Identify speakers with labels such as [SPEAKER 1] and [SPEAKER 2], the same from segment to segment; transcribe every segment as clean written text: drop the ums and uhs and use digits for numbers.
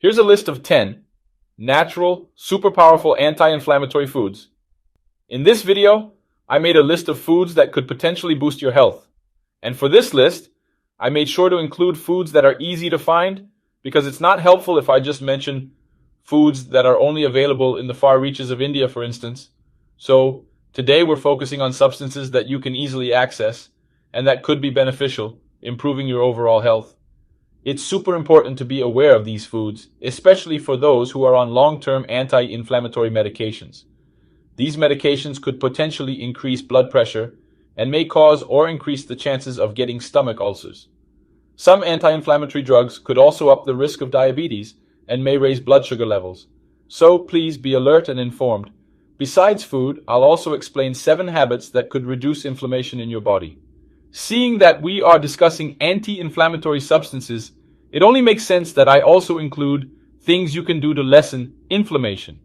[SPEAKER 1] Here's a list of 10 natural, super powerful anti-inflammatory foods. In this video, I made a list of foods that could potentially boost your health. And for this list, I made sure to include foods that are easy to find because it's not helpful if I just mention foods that are only available in the far reaches of India, for instance. So today we're focusing on substances that you can easily access and that could be beneficial, improving your overall health. It's super important to be aware of these foods, especially for those who are on long-term anti-inflammatory medications. These medications could potentially increase blood pressure and may cause or increase the chances of getting stomach ulcers. Some anti-inflammatory drugs could also up the risk of diabetes and may raise blood sugar levels. So please be alert and informed. Besides food, I'll also explain 7 habits that could reduce inflammation in your body. Seeing that we are discussing anti-inflammatory substances, it only makes sense that I also include things you can do to lessen inflammation.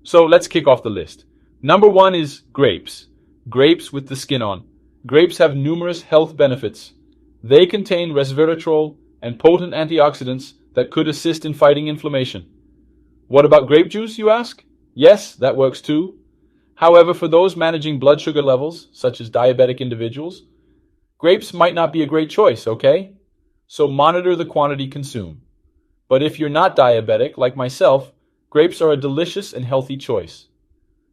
[SPEAKER 1] So let's kick off the list. Number 1 is grapes. Grapes with the skin on. Grapes have numerous health benefits. They contain resveratrol and potent antioxidants that could assist in fighting inflammation. What about grape juice, you ask? Yes, that works too. However, for those managing blood sugar levels, such as diabetic individuals, grapes might not be a great choice, okay? So monitor the quantity consumed. But if you're not diabetic, like myself, grapes are a delicious and healthy choice.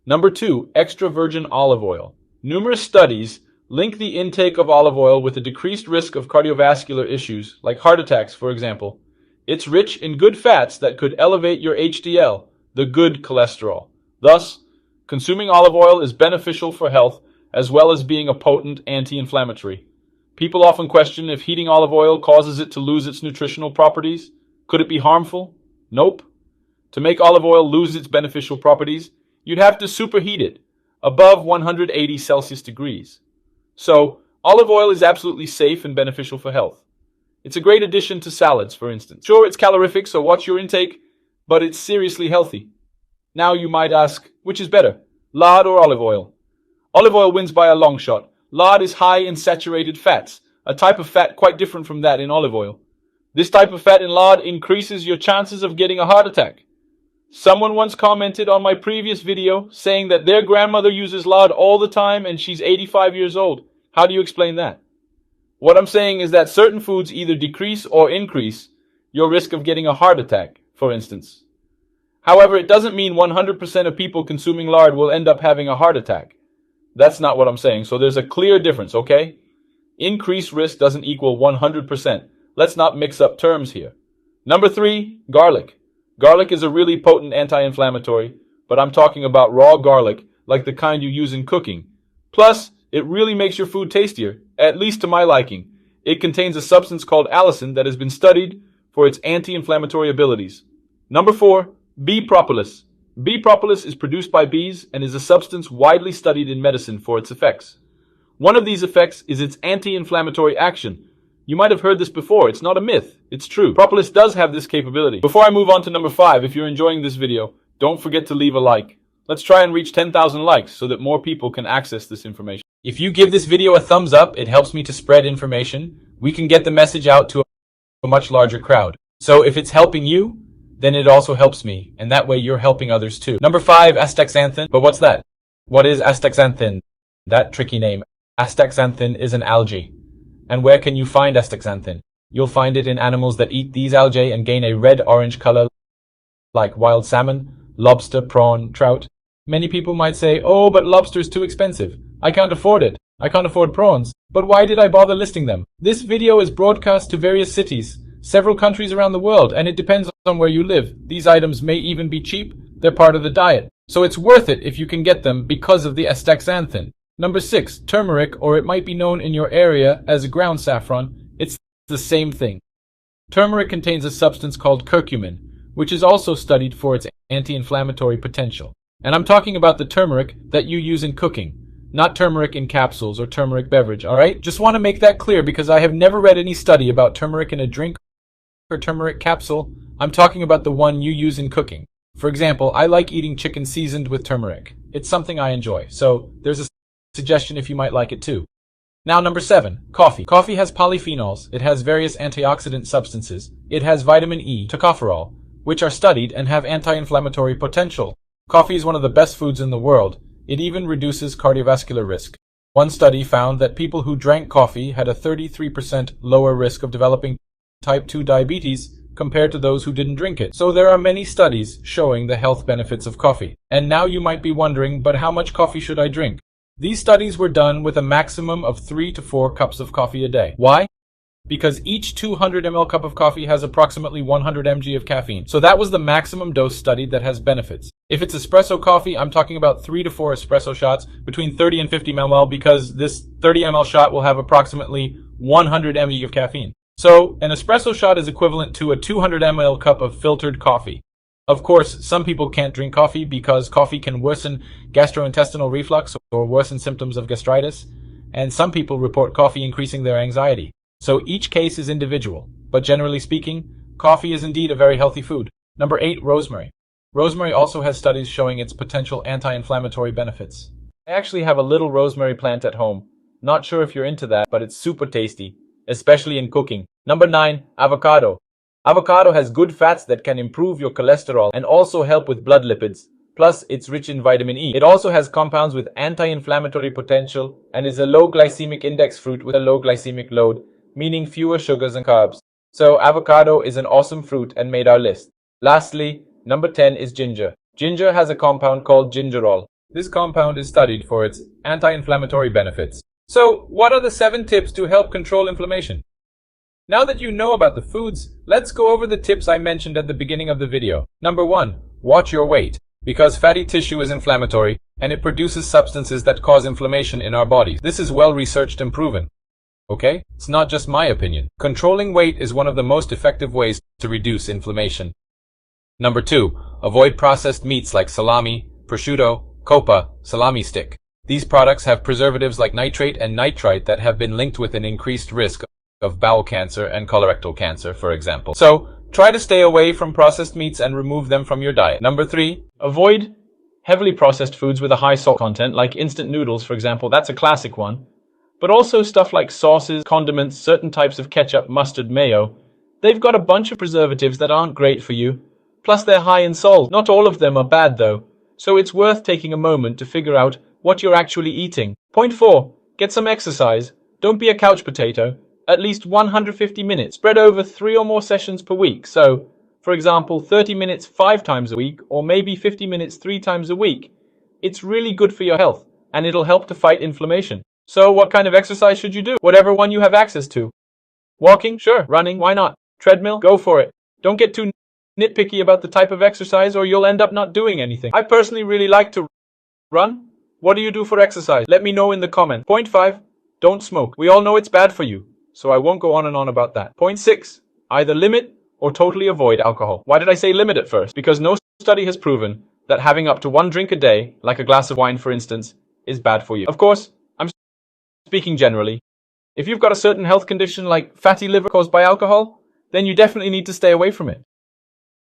[SPEAKER 1] Number 2, extra virgin olive oil. Numerous studies link the intake of olive oil with a decreased risk of cardiovascular issues, like heart attacks, for example. It's rich in good fats that could elevate your HDL, the good cholesterol. Thus, consuming olive oil is beneficial for health as well as being a potent anti-inflammatory. People often question if heating olive oil causes it to lose its nutritional properties. Could it be harmful? Nope. To make olive oil lose its beneficial properties, you'd have to superheat it above 180 Celsius degrees. So, olive oil is absolutely safe and beneficial for health. It's a great addition to salads, for instance. Sure, it's calorific, so watch your intake, but it's seriously healthy. Now you might ask, which is better, lard or olive oil? Olive oil wins by a long shot. Lard is high in saturated fats, a type of fat quite different from that in olive oil. This type of fat in lard increases your chances of getting a heart attack. Someone once commented on my previous video saying that their grandmother uses lard all the time and she's 85 years old. How do you explain that? What I'm saying is that certain foods either decrease or increase your risk of getting a heart attack, for instance. However, it doesn't mean 100% of people consuming lard will end up having a heart attack. That's not what I'm saying. So there's a clear difference, okay? Increased risk doesn't equal 100%. Let's not mix up terms here. Number 3, garlic. Garlic is a really potent anti-inflammatory, but I'm talking about raw garlic, like the kind you use in cooking. Plus, it really makes your food tastier, at least to my liking. It contains a substance called allicin that has been studied for its anti-inflammatory abilities. Number 4, bee propolis. Bee propolis is produced by bees and is a substance widely studied in medicine for its effects. One of these effects is its anti-inflammatory action. You might have heard this before. It's not a myth. It's true. Propolis does have this capability. Before I move on to number 5, if you're enjoying this video, don't forget to leave a like. Let's try and reach 10,000 likes so that more people can access this information. If you give this video a thumbs up, it helps me to spread information. We can get the message out to a much larger crowd. So if it's helping you, then it also helps me, and that way you're helping others too. Number 5, astaxanthin. But what's that? What is astaxanthin? That tricky name. Astaxanthin is an algae. And where can you find astaxanthin? You'll find it in animals that eat these algae and gain a red-orange color, like wild salmon, lobster, prawn, trout. Many people might say, oh, but lobster's too expensive. I can't afford it. I can't afford prawns. But why did I bother listing them? This video is broadcast to various cities, several countries around the world, and it depends on where you live. These items may even be cheap. They're part of the diet. So it's worth it if you can get them because of the astaxanthin. Number 6, turmeric, or it might be known in your area as ground saffron. It's the same thing. Turmeric contains a substance called curcumin, which is also studied for its anti-inflammatory potential. And I'm talking about the turmeric that you use in cooking, not turmeric in capsules or turmeric beverage, alright? Just want to make that clear because I have never read any study about turmeric in a drink or turmeric capsule. I'm talking about the one you use in cooking. For example, I like eating chicken seasoned with turmeric. It's something I enjoy, so there's a suggestion if you might like it too. Now number 7, coffee. Coffee has polyphenols. It has various antioxidant substances. It has vitamin E, tocopherol, which are studied and have anti-inflammatory potential. Coffee is one of the best foods in the world. It even reduces cardiovascular risk. One study found that people who drank coffee had a 33% lower risk of developing type 2 diabetes compared to those who didn't drink it. So there are many studies showing the health benefits of coffee. And now you might be wondering, but how much coffee should I drink? These studies were done with a maximum of 3 to 4 cups of coffee a day. Why? Because each 200 ml cup of coffee has approximately 100 mg of caffeine. So that was the maximum dose studied that has benefits. If it's espresso coffee, I'm talking about 3 to 4 espresso shots between 30 and 50 ml, because this 30 ml shot will have approximately 100 mg of caffeine. So an espresso shot is equivalent to a 200 ml cup of filtered coffee. Of course, some people can't drink coffee because coffee can worsen gastrointestinal reflux or worsen symptoms of gastritis, and some people report coffee increasing their anxiety. So each case is individual, but generally speaking, coffee is indeed a very healthy food. Number 8, rosemary. Rosemary also has studies showing its potential anti-inflammatory benefits. I actually have a little rosemary plant at home. Not sure if you're into that, but it's super tasty, especially in cooking. Number 9, avocado. Avocado has good fats that can improve your cholesterol and also help with blood lipids. Plus, it's rich in vitamin E. It also has compounds with anti-inflammatory potential and is a low glycemic index fruit with a low glycemic load, meaning fewer sugars and carbs. So avocado is an awesome fruit and made our list. Lastly, number 10 is ginger. Ginger has a compound called gingerol. This compound is studied for its anti-inflammatory benefits. So, what are the 7 tips to help control inflammation? Now that you know about the foods, let's go over the tips I mentioned at the beginning of the video. Number 1, watch your weight. Because fatty tissue is inflammatory, and it produces substances that cause inflammation in our bodies. This is well researched and proven. Okay? It's not just my opinion. Controlling weight is one of the most effective ways to reduce inflammation. Number 2, avoid processed meats like salami, prosciutto, coppa, salami stick. These products have preservatives like nitrate and nitrite that have been linked with an increased risk of bowel cancer and colorectal cancer, for example. So, try to stay away from processed meats and remove them from your diet. Number 3, avoid heavily processed foods with a high salt content, like instant noodles, for example. That's a classic one. But also stuff like sauces, condiments, certain types of ketchup, mustard, mayo. They've got a bunch of preservatives that aren't great for you. Plus they're high in salt. Not all of them are bad though. So it's worth taking a moment to figure out what you're actually eating. Point 4, get some exercise. Don't be a couch potato. At least 150 minutes, spread over 3 or more sessions per week. So, for example, 30 minutes 5 times a week, or maybe 50 minutes 3 times a week. It's really good for your health, and it'll help to fight inflammation. So what kind of exercise should you do? Whatever one you have access to. Walking? Sure. Running? Why not? Treadmill? Go for it. Don't get too nitpicky about the type of exercise or you'll end up not doing anything. I personally really like to run. What do you do for exercise? Let me know in the comments. Point 5, don't smoke. We all know it's bad for you, so I won't go on and on about that. Point 6, either limit or totally avoid alcohol. Why did I say limit at first? Because no study has proven that having up to 1 drink a day, like a glass of wine for instance, is bad for you. Of course, I'm speaking generally. If you've got a certain health condition like fatty liver caused by alcohol, then you definitely need to stay away from it.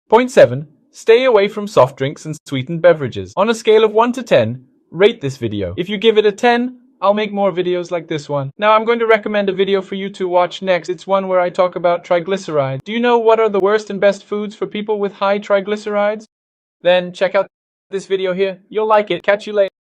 [SPEAKER 1] Point 7, stay away from soft drinks and sweetened beverages. On a scale of 1 to 10, rate this video. If you give it a 10, I'll make more videos like this one. Now I'm going to recommend a video for you to watch next. It's one where I talk about triglycerides. Do you know what are the worst and best foods for people with high triglycerides? Then check out this video here. You'll like it. Catch you later.